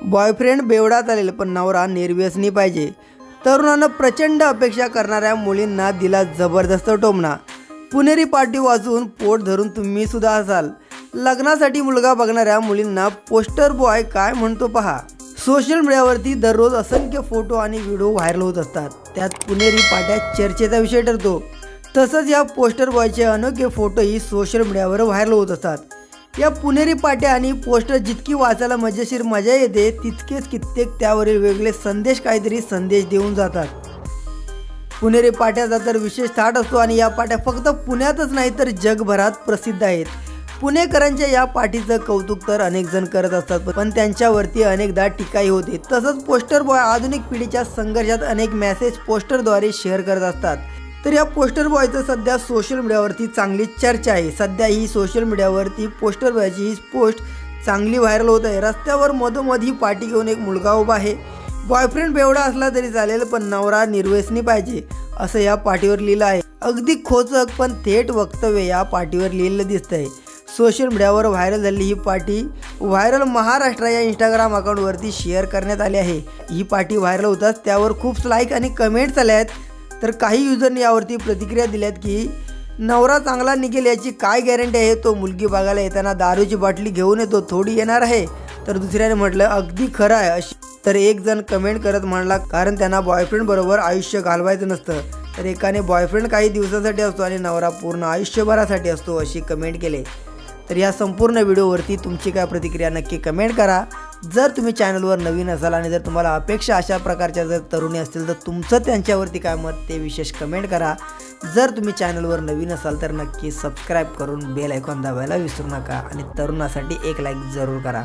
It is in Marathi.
बॉयफ्रेंड बेवडा चालेल पण नवरा निर्व्यसनी पाहिजे। तरुणांना प्रचंड अपेक्षा करणाऱ्या मुलींना दिला जबरदस्त टोमणा। पुणेरी पार्टी वाजवून पोट धरून तुम्ही सुद्धा असाल। लग्नासाठी मुलगा बघणाऱ्या मुलींना पोस्टर बॉय काय म्हणतो पहा। सोशल मीडियावरती दररोज असंख्य फोटो आणि व्हिडिओ व्हायरल होत असतात। त्यात पुणेरी पाट्या चर्चेचा विषय ठरतो। तसंच या पोस्टर बॉयचे अनोखे फोटोही सोशल मीडियावर व्हायरल होत असतात। या पुणेरी पाट्या आणि पोस्टर जितकी वाचायला मजेशीर मजा येते तितकेच कित्येक त्यावरील वेगळे संदेश काहीतरी संदेश देऊन जातात। पुणेरी पाट्याचा तर विशेष थाट असतो आणि या पाट्या फक्त पुण्यातच नाही तर जगभरात प्रसिद्ध आहेत। पुणेकरांच्या या पाठीचं कौतुक तर अनेक जण करत असतात पण त्यांच्यावरती अनेकदा टीकाही होते। तसंच पोस्टर बॉय आधुनिक पिढीच्या संघर्षात अनेक मेसेज पोस्टरद्वारे शेअर करत असतात। तर या पोस्टर बॉयचं सध्या सोशल मीडियावरती चांगली चर्चा आहे। सध्या ही सोशल मीडियावरती पोस्टर बॉयची ही पोस्ट चांगली व्हायरल होत आहे। रस्त्यावर मधोमध ही पार्टी घेऊन एक मुलगा उभा आहे। बॉयफ्रेंड बेवडा असला तरी चालेल पण नवरा निर्व्यसनी पाहिजे असं या पार्टीवर लिहिलं आहे। अगदी खोचक पण थेट वक्तव्य या पार्टीवर लिहिलेलं दिसतंय। सोशल मीडियावर व्हायरल झालेली ही पार्टी व्हायरल महाराष्ट्र या इंस्टाग्राम अकाउंटवरती शेअर करण्यात आली आहे। ही पार्टी व्हायरल होताच त्यावर खूप लाईक आणि कमेंट्स आल्या आहेत। तर काही युजरने यावरती प्रतिक्रिया दिल्यात की नवरा चांगला निघेल याची काय गॅरंटी आहे। तो मुलगी बघायला येताना दारूची बाटली घेऊन येतो थोडी येणार आहे। तर दुसऱ्याने म्हटलं अगदी खरं आहे अशी। तर एक जण कमेंट करत म्हणला कारण त्यांना बॉयफ्रेंड बरोबर आयुष्य घालवायचं नसतं। तर एकाने बॉयफ्रेंड काही दिवसासाठी असतो आणि नवरा पूर्ण आयुष्यभरासाठी असतो अशी कमेंट केली। तर या संपूर्ण व्हिडिओवरती तुमची काय प्रतिक्रिया नक्की कमेंट करा। जर तुम्ही चॅनलवर नवीन असाल आणि जर तुम्हाला अपेक्षा अशा प्रकारच्या जर तरुणी असतील तर तुमचं त्यांच्यावरती काय मत ते विशेष कमेंट करा। जर तुम्ही चॅनलवर नवीन असाल तर नक्की सबस्क्राईब करून बेल आयकॉन दाबायला विसरू नका आणि तरुणासाठी एक लाईक जरूर करा।